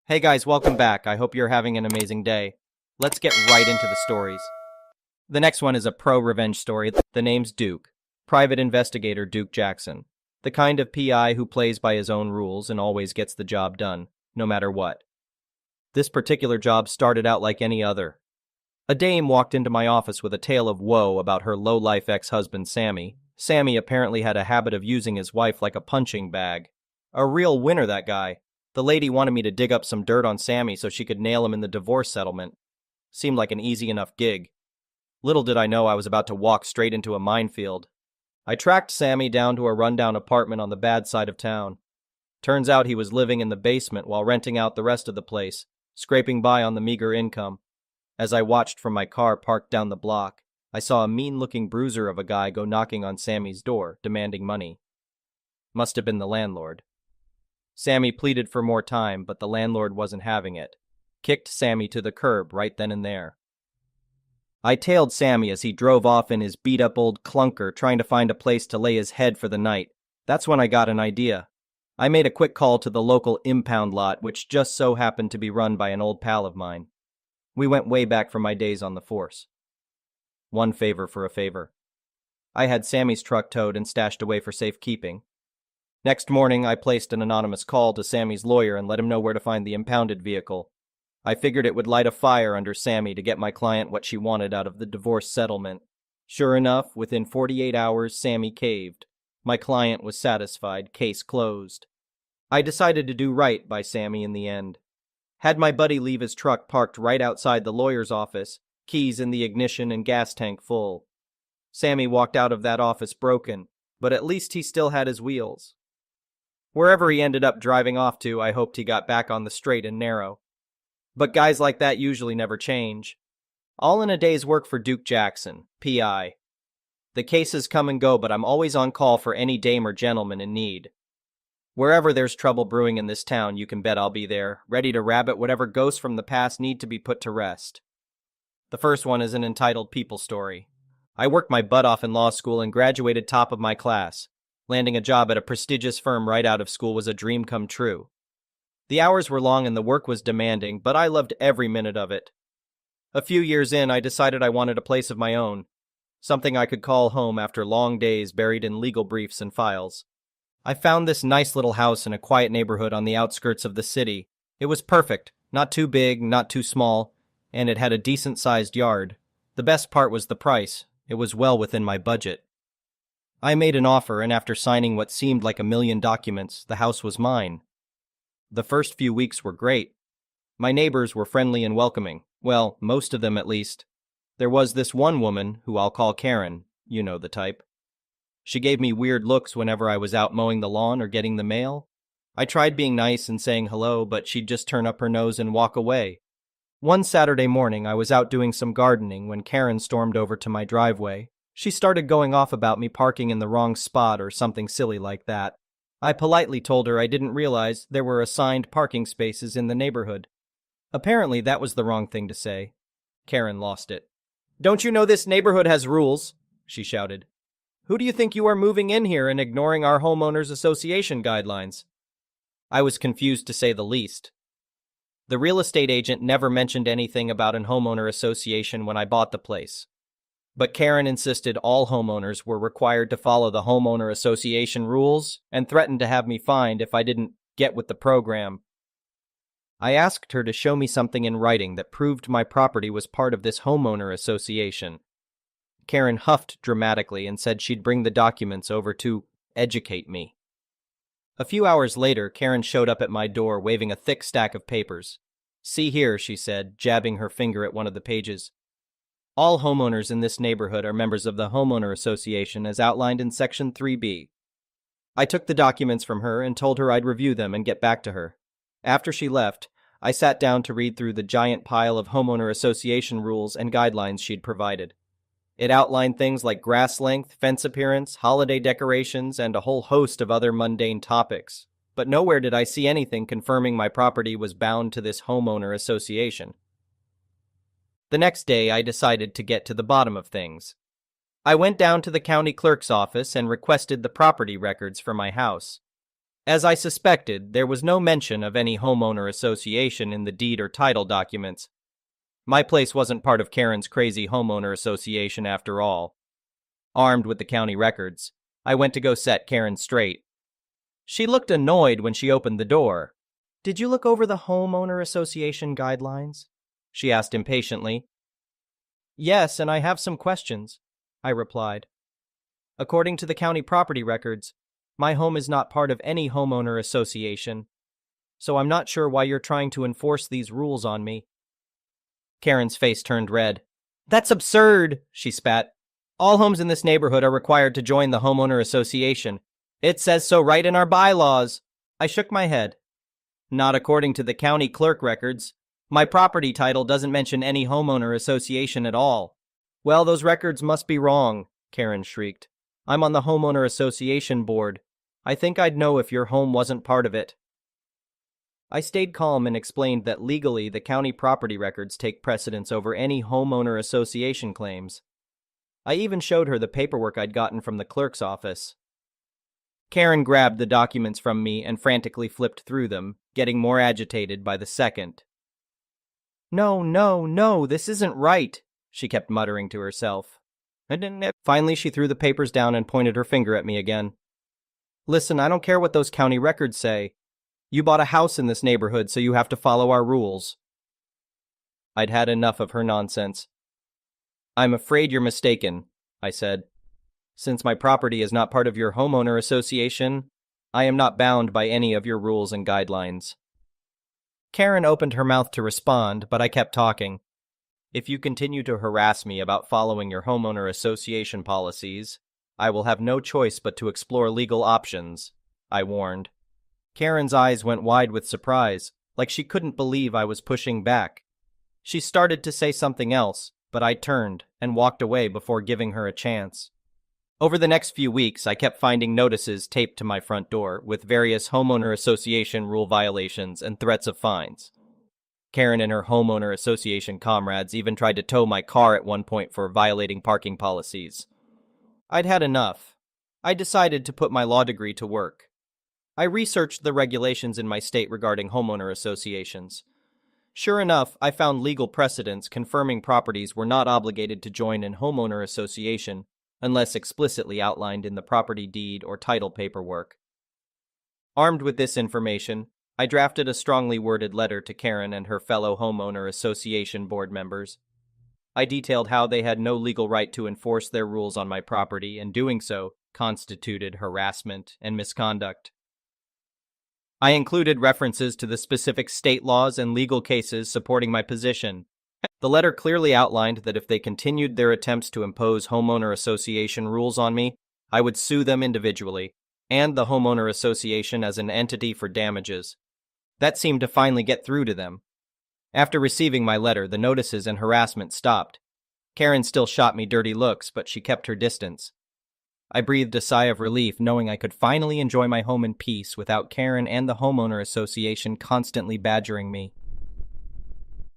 Hey guys, welcome back. I hope you're having an amazing day. Let's get right into the stories. The next one is a pro-revenge story. The name's Duke. Private Investigator Duke Jackson. The kind of PI who plays by his own rules and always gets the job done, no matter what. This particular job started out like any other. A dame walked into my office with a tale of woe about her low-life ex-husband Sammy. Sammy apparently had a habit of using his wife like a punching bag. A real winner, that guy. The lady wanted me to dig up some dirt on Sammy so she could nail him in the divorce settlement. Seemed like an easy enough gig. Little did I know I was about to walk straight into a minefield. I tracked Sammy down to a rundown apartment on the bad side of town. Turns out he was living in the basement while renting out the rest of the place, scraping by on the meager income. As I watched from my car parked down the block, I saw a mean-looking bruiser of a guy go knocking on Sammy's door, demanding money. Must have been the landlord. Sammy pleaded for more time, but the landlord wasn't having it. Kicked Sammy to the curb right then and there. I tailed Sammy as he drove off in his beat-up old clunker, trying to find a place to lay his head for the night. That's when I got an idea. I made a quick call to the local impound lot, which just so happened to be run by an old pal of mine. We went way back from my days on the force. One favor for a favor. I had Sammy's truck towed and stashed away for safekeeping. Next morning, I placed an anonymous call to Sammy's lawyer and let him know where to find the impounded vehicle. I figured it would light a fire under Sammy to get my client what she wanted out of the divorce settlement. Sure enough, within 48 hours, Sammy caved. My client was satisfied, case closed. I decided to do right by Sammy in the end. Had my buddy leave his truck parked right outside the lawyer's office, keys in the ignition and gas tank full. Sammy walked out of that office broken, but at least he still had his wheels. Wherever he ended up driving off to, I hoped he got back on the straight and narrow. But guys like that usually never change. All in a day's work for Duke Jackson, PI. The cases come and go, but I'm always on call for any dame or gentleman in need. Wherever there's trouble brewing in this town, you can bet I'll be there, ready to rabbit whatever ghosts from the past need to be put to rest. The first one is an entitled people story. I worked my butt off in law school and graduated top of my class. Landing a job at a prestigious firm right out of school was a dream come true. The hours were long and the work was demanding, but I loved every minute of it. A few years in, I decided I wanted a place of my own, something I could call home after long days buried in legal briefs and files. I found this nice little house in a quiet neighborhood on the outskirts of the city. It was perfect, not too big, not too small, and it had a decent-sized yard. The best part was the price. It was well within my budget. I made an offer, and after signing what seemed like a million documents, the house was mine. The first few weeks were great. My neighbors were friendly and welcoming. Well, most of them at least. There was this one woman, who I'll call Karen, you know the type. She gave me weird looks whenever I was out mowing the lawn or getting the mail. I tried being nice and saying hello, but she'd just turn up her nose and walk away. One Saturday morning, I was out doing some gardening when Karen stormed over to my driveway. She started going off about me parking in the wrong spot or something silly like that. I politely told her I didn't realize there were assigned parking spaces in the neighborhood. Apparently that was the wrong thing to say. Karen lost it. "Don't you know this neighborhood has rules?" she shouted. "Who do you think you are moving in here and ignoring our homeowners association guidelines?" I was confused to say the least. The real estate agent never mentioned anything about an homeowner association when I bought the place. But Karen insisted all homeowners were required to follow the homeowner association rules and threatened to have me fined if I didn't get with the program. I asked her to show me something in writing that proved my property was part of this homeowner association. Karen huffed dramatically and said she'd bring the documents over to educate me. A few hours later, Karen showed up at my door waving a thick stack of papers. "See here," she said, jabbing her finger at one of the pages. "All homeowners in this neighborhood are members of the homeowner association as outlined in Section 3B. I took the documents from her and told her I'd review them and get back to her. After she left, I sat down to read through the giant pile of homeowner association rules and guidelines she'd provided. It outlined things like grass length, fence appearance, holiday decorations, and a whole host of other mundane topics. But nowhere did I see anything confirming my property was bound to this homeowner association. The next day, I decided to get to the bottom of things. I went down to the county clerk's office and requested the property records for my house. As I suspected, there was no mention of any homeowner association in the deed or title documents. My place wasn't part of Karen's crazy homeowner association after all. Armed with the county records, I went to go set Karen straight. She looked annoyed when she opened the door. "Did you look over the homeowner association guidelines?" she asked impatiently. "Yes, and I have some questions," I replied. "According to the county property records, my home is not part of any homeowner association, so I'm not sure why you're trying to enforce these rules on me." Karen's face turned red. "That's absurd," she spat. "All homes in this neighborhood are required to join the homeowner association. It says so right in our bylaws." I shook my head. "Not according to the county clerk records. My property title doesn't mention any homeowner association at all." "Well, those records must be wrong," Karen shrieked. "I'm on the homeowner association board. I think I'd know if your home wasn't part of it." I stayed calm and explained that legally the county property records take precedence over any homeowner association claims. I even showed her the paperwork I'd gotten from the clerk's office. Karen grabbed the documents from me and frantically flipped through them, getting more agitated by the second. "No, no, no, this isn't right," she kept muttering to herself. Finally, she threw the papers down and pointed her finger at me again. "Listen, I don't care what those county records say. You bought a house in this neighborhood, so you have to follow our rules." I'd had enough of her nonsense. "I'm afraid you're mistaken," I said. "Since my property is not part of your homeowner association, I am not bound by any of your rules and guidelines." Karen opened her mouth to respond, but I kept talking. "If you continue to harass me about following your homeowner association policies, I will have no choice but to explore legal options," I warned. Karen's eyes went wide with surprise, like she couldn't believe I was pushing back. She started to say something else, but I turned and walked away before giving her a chance. Over the next few weeks, I kept finding notices taped to my front door with various homeowner association rule violations and threats of fines. Karen and her homeowner association comrades even tried to tow my car at one point for violating parking policies. I'd had enough. I decided to put my law degree to work. I researched the regulations in my state regarding homeowner associations. Sure enough, I found legal precedents confirming properties were not obligated to join an homeowner association unless explicitly outlined in the property deed or title paperwork. Armed with this information, I drafted a strongly worded letter to Karen and her fellow homeowner association board members. I detailed how they had no legal right to enforce their rules on my property, and doing so constituted harassment and misconduct. I included references to the specific state laws and legal cases supporting my position. The letter clearly outlined that if they continued their attempts to impose homeowner association rules on me, I would sue them individually, and the homeowner association as an entity for damages. That seemed to finally get through to them. After receiving my letter, the notices and harassment stopped. Karen still shot me dirty looks, but she kept her distance. I breathed a sigh of relief, knowing I could finally enjoy my home in peace without Karen and the homeowner association constantly badgering me.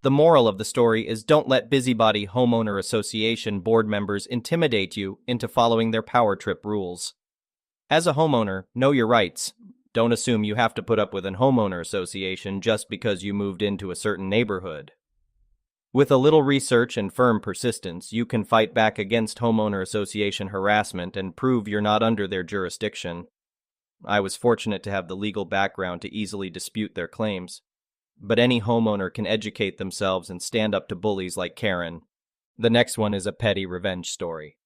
The moral of the story is don't let busybody homeowner association board members intimidate you into following their power trip rules. As a homeowner, know your rights. Don't assume you have to put up with an homeowner association just because you moved into a certain neighborhood. With a little research and firm persistence, you can fight back against homeowner association harassment and prove you're not under their jurisdiction. I was fortunate to have the legal background to easily dispute their claims. But any homeowner can educate themselves and stand up to bullies like Karen. The next one is a petty revenge story.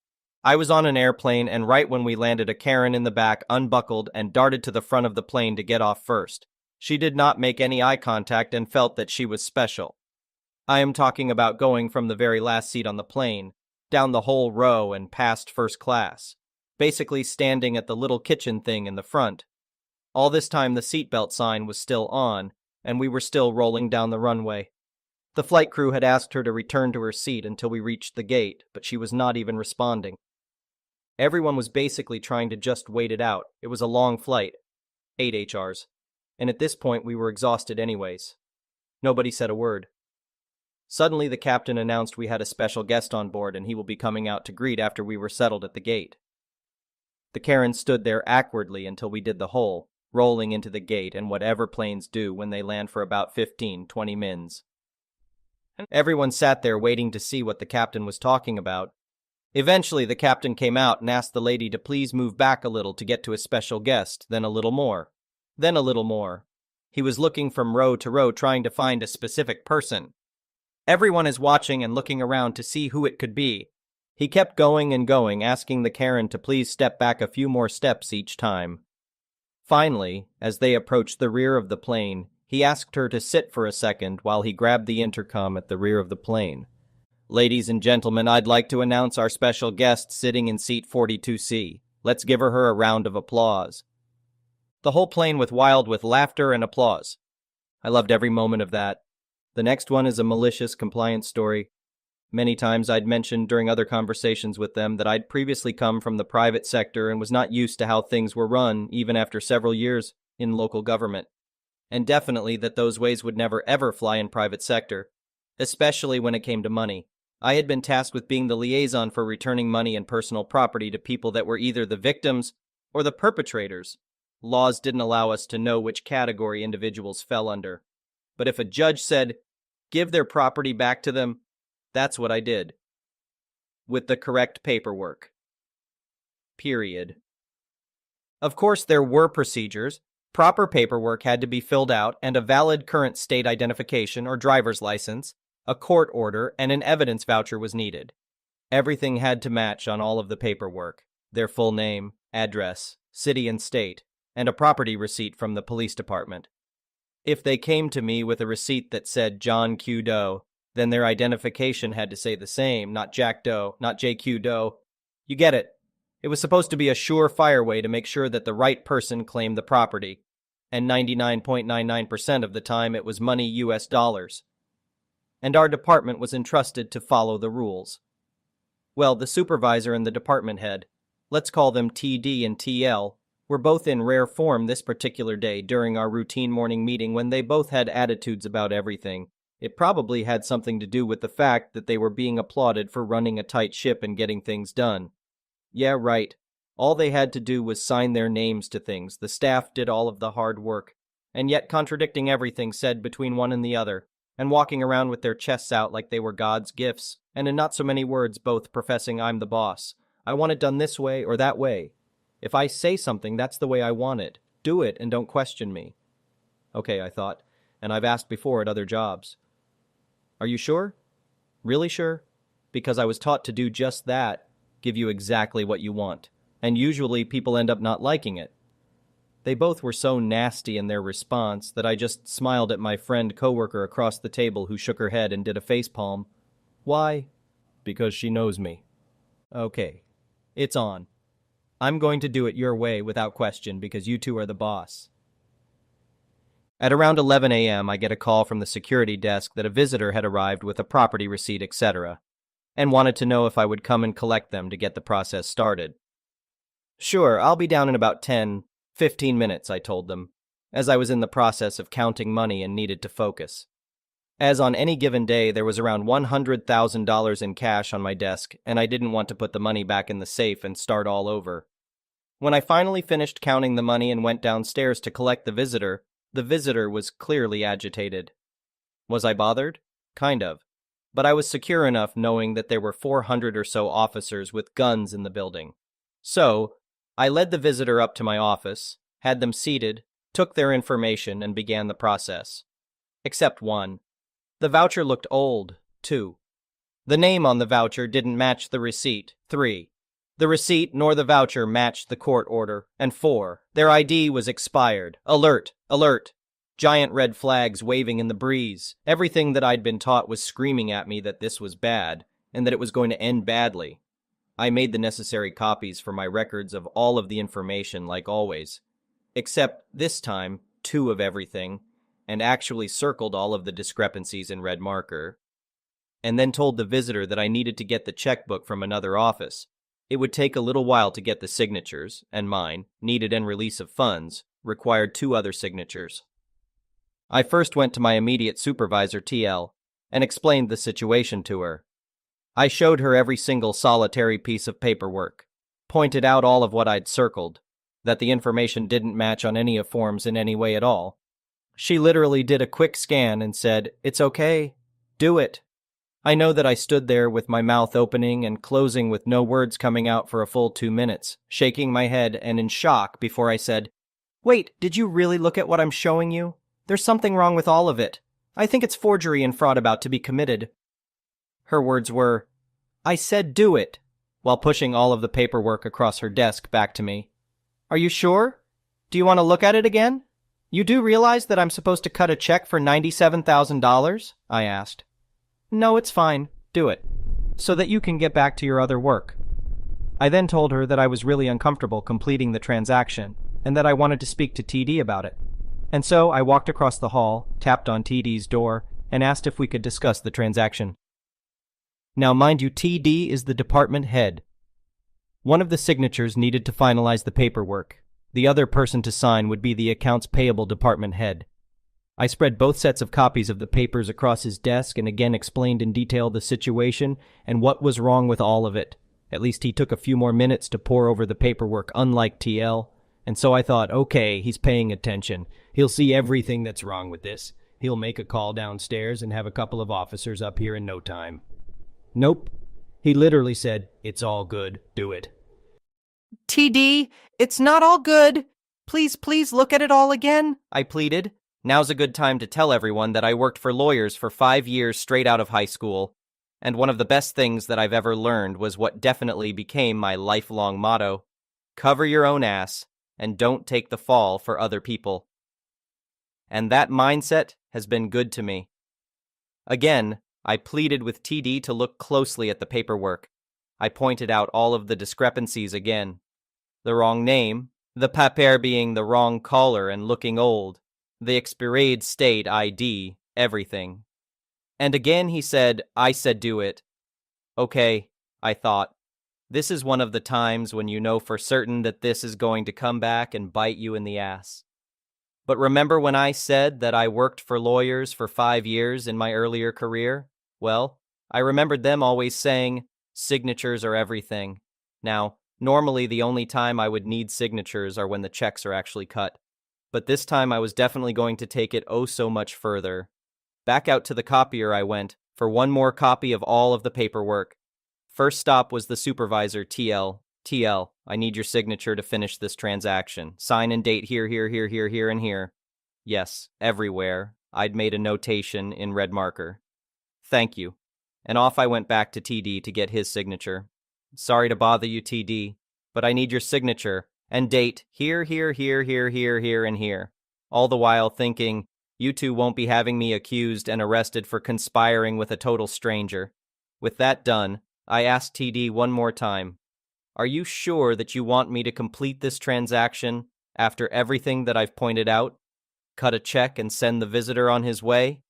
I was on an airplane, and right when we landed, a Karen in the back unbuckled and darted to the front of the plane to get off first. She did not make any eye contact and felt that she was special. I am talking about going from the very last seat on the plane, down the whole row and past first class, basically standing at the little kitchen thing in the front. All this time the seatbelt sign was still on, and we were still rolling down the runway. The flight crew had asked her to return to her seat until we reached the gate, but she was not even responding. Everyone was basically trying to just wait it out. It was a long flight, 8 HRs, and at this point we were exhausted anyways. Nobody said a word. Suddenly the captain announced we had a special guest on board and he will be coming out to greet after we were settled at the gate. The Karen stood there awkwardly until we did the whole rolling into the gate and whatever planes do when they land for about 15-20 mins. Everyone sat there waiting to see what the captain was talking about. Eventually, the captain came out and asked the lady to please move back a little to get to a special guest, then a little more. Then a little more. He was looking from row to row trying to find a specific person. Everyone is watching and looking around to see who it could be. He kept going and going, asking the Karen to please step back a few more steps each time. Finally, as they approached the rear of the plane, he asked her to sit for a second while he grabbed the intercom at the rear of the plane. "Ladies and gentlemen, I'd like to announce our special guest sitting in seat 42C. Let's give her a round of applause." The whole plane was wild with laughter and applause. I loved every moment of that. The next one is a malicious compliance story. Many times I'd mentioned during other conversations with them that I'd previously come from the private sector and was not used to how things were run even after several years in local government. And definitely that those ways would never ever fly in private sector, especially when it came to money. I had been tasked with being the liaison for returning money and personal property to people that were either the victims or the perpetrators. Laws didn't allow us to know which category individuals fell under. But if a judge said, give their property back to them, that's what I did. With the correct paperwork. Period. Of course, there were procedures. Proper paperwork had to be filled out, and a valid current state identification or driver's license, a court order, and an evidence voucher was needed. Everything had to match on all of the paperwork. Their full name, address, city and state, and a property receipt from the police department. If they came to me with a receipt that said John Q. Doe, then their identification had to say the same, not Jack Doe, not J.Q. Doe. You get it. It was supposed to be a surefire way to make sure that the right person claimed the property, and 99.99% of the time it was money US dollars. And our department was entrusted to follow the rules. Well, the supervisor and the department head, let's call them TD and TL, were both in rare form this particular day during our routine morning meeting when they both had attitudes about everything. It probably had something to do with the fact that they were being applauded for running a tight ship and getting things done. Yeah, right. All they had to do was sign their names to things. The staff did all of the hard work, and yet contradicting everything said between one and the other, and walking around with their chests out like they were God's gifts, and in not so many words both professing I'm the boss. I want it done this way or that way. If I say something, that's the way I want it. Do it and don't question me. Okay, I thought, and I've asked before at other jobs. Are you sure? Really sure? Because I was taught to do just that, give you exactly what you want, and usually people end up not liking it. They both were so nasty in their response that I just smiled at my friend coworker across the table who shook her head and did a facepalm. Why? Because she knows me. Okay, it's on. I'm going to do it your way without question because you two are the boss. At around 11 a.m., I get a call from the security desk that a visitor had arrived with a property receipt, etc., and wanted to know if I would come and collect them to get the process started. Sure, I'll be down in about 10-15 minutes, I told them, as I was in the process of counting money and needed to focus. As on any given day, there was around $100,000 in cash on my desk, and I didn't want to put the money back in the safe and start all over. When I finally finished counting the money and went downstairs to collect the visitor was clearly agitated. Was I bothered? Kind of. But I was secure enough knowing that there were 400 or so officers with guns in the building. So, I led the visitor up to my office, had them seated, took their information, and began the process. Except one. The voucher looked old, 2. The name on the voucher didn't match the receipt, 3. The receipt nor the voucher matched the court order, and 4. Their ID was expired. Alert! Alert! Giant red flags waving in the breeze. Everything that I'd been taught was screaming at me that this was bad, and that it was going to end badly. I made the necessary copies for my records of all of the information like always, except this time 2 of everything, and actually circled all of the discrepancies in red marker, and then told the visitor that I needed to get the checkbook from another office. It would take a little while to get the signatures, and mine, needed and release of funds, required 2 other signatures. I first went to my immediate supervisor, TL, and explained the situation to her. I showed her every single solitary piece of paperwork, pointed out all of what I'd circled, that the information didn't match on any of forms in any way at all. She literally did a quick scan and said, "It's okay. Do it." I know that I stood there with my mouth opening and closing with no words coming out for a full 2 minutes, shaking my head and in shock before I said, "Wait, did you really look at what I'm showing you? There's something wrong with all of it. I think it's forgery and fraud about to be committed." Her words were, "I said do it," while pushing all of the paperwork across her desk back to me. "Are you sure? Do you want to look at it again? You do realize that I'm supposed to cut a check for $97,000? I asked. "No, it's fine. Do it, so that you can get back to your other work." I then told her that I was really uncomfortable completing the transaction and that I wanted to speak to TD about it. And so I walked across the hall, tapped on TD's door, and asked if we could discuss the transaction. Now, mind you, TD is the department head. One of the signatures needed to finalize the paperwork. The other person to sign would be the accounts payable department head. I spread both sets of copies of the papers across his desk and again explained in detail the situation and what was wrong with all of it. At least he took a few more minutes to pore over the paperwork, unlike TL. And so I thought, okay, he's paying attention. He'll see everything that's wrong with this. He'll make a call downstairs and have a couple of officers up here in no time. Nope. He literally said, "It's all good. Do it." TD, it's not all good. Please look at it all again, I pleaded. Now's a good time to tell everyone that I worked for lawyers for 5 years straight out of high school, and one of the best things that I've ever learned was what definitely became my lifelong motto: cover your own ass and don't take the fall for other people. And that mindset has been good to me. Again, I pleaded with TD to look closely at the paperwork. I pointed out all of the discrepancies again. The wrong name, the papier being the wrong color and looking old, the expired state ID, everything. And again he said, "I said do it." Okay, I thought. This is one of the times when you know for certain that this is going to come back and bite you in the ass. But remember when I said that I worked for lawyers for 5 years in my earlier career? Well, I remembered them always saying, signatures are everything. Now, normally the only time I would need signatures are when the checks are actually cut. But this time I was definitely going to take it oh so much further. Back out to the copier I went for one more copy of all of the paperwork. First stop was the supervisor, TL. TL, I need your signature to finish this transaction. Sign and date here, and here. Yes, everywhere. I'd made a notation in red marker. Thank you. And off I went back to TD to get his signature. Sorry to bother you, TD, but I need your signature and date here, and here. All the while thinking, you two won't be having me accused and arrested for conspiring with a total stranger. With that done, I asked TD one more time, "Are you sure that you want me to complete this transaction after everything that I've pointed out? Cut a check and send the visitor on his way?"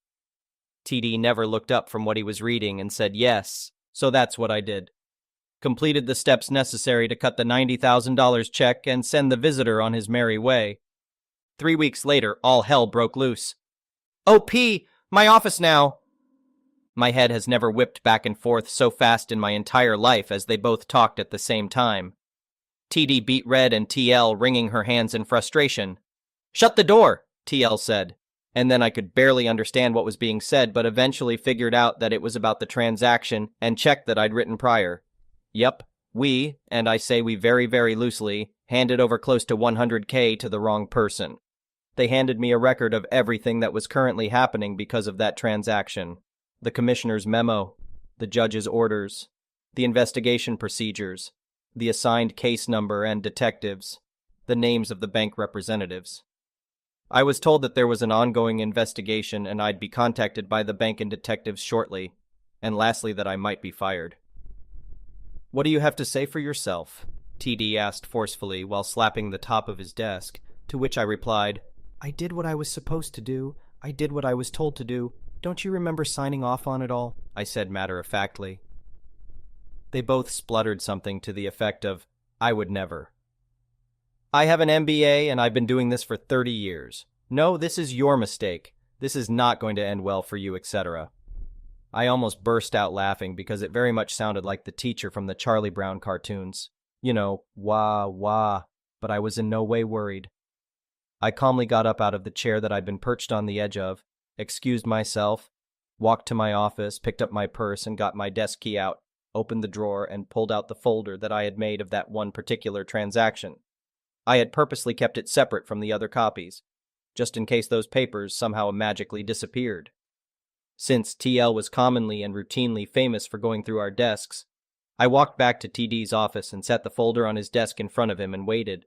TD never looked up from what he was reading and said yes, so that's what I did. Completed the steps necessary to cut the $90,000 check and send the visitor on his merry way. 3 weeks later, all hell broke loose. "OP, my office now!" My head has never whipped back and forth so fast in my entire life as they both talked at the same time. TD beat red and TL wringing her hands in frustration. "Shut the door," TL said. And then I could barely understand what was being said, but eventually figured out that it was about the transaction and check that I'd written prior. Yep, we, and I say we very, very loosely, handed over close to $100K to the wrong person. They handed me a record of everything that was currently happening because of that transaction. The commissioner's memo, the judge's orders, the investigation procedures, the assigned case number and detectives, the names of the bank representatives. I was told that there was an ongoing investigation and I'd be contacted by the bank and detectives shortly, and lastly that I might be fired. "What do you have to say for yourself?" TD asked forcefully while slapping the top of his desk, to which I replied, "I did what I was supposed to do. I did what I was told to do. Don't you remember signing off on it all?" I said matter-of-factly. They both spluttered something to the effect of, "I would never." "I have an MBA and I've been doing this for 30 years. No, this is your mistake. This is not going to end well for you, etc." I almost burst out laughing because it very much sounded like the teacher from the Charlie Brown cartoons. You know, wah, wah. but I was in no way worried. I calmly got up out of the chair that I'd been perched on the edge of, excused myself, walked to my office, picked up my purse, and got my desk key out, opened the drawer, and pulled out the folder that I had made of that one particular transaction. I had purposely kept it separate from the other copies, just in case those papers somehow magically disappeared. Since TL was commonly and routinely famous for going through our desks, I walked back to TD's office and set the folder on his desk in front of him and waited.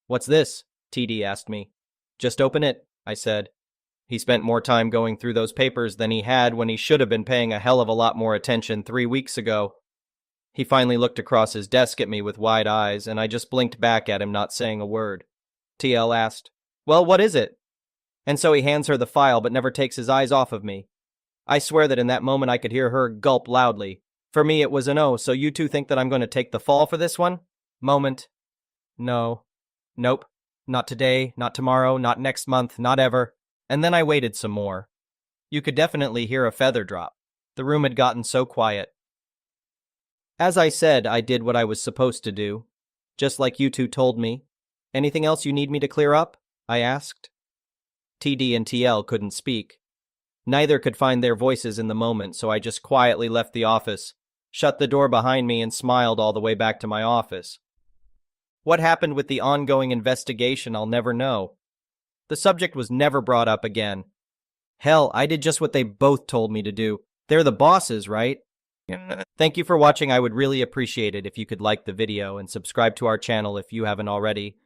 "What's this?" TD asked me. "Just open it," I said. He spent more time going through those papers than he had when he should have been paying a hell of a lot more attention 3 weeks ago. He finally looked across his desk at me with wide eyes, and I just blinked back at him, not saying a word. TL asked, "Well, what is it?" And so he hands her the file but never takes his eyes off of me. I swear that in that moment I could hear her gulp loudly. For me it was an "oh, so you two think that I'm going to take the fall for this one?" moment. No. Nope. Not today, not tomorrow, not next month, not ever. And then I waited some more. You could definitely hear a feather drop. The room had gotten so quiet. As I said, I did what I was supposed to do, just like you two told me. "Anything else you need me to clear up?" I asked. TD and TL couldn't speak. Neither could find their voices in the moment, so I just quietly left the office, shut the door behind me, and smiled all the way back to my office. What happened with the ongoing investigation, I'll never know. The subject was never brought up again. Hell, I did just what they both told me to do. They're the bosses, right? Thank you for watching. I would really appreciate it if you could like the video and subscribe to our channel if you haven't already.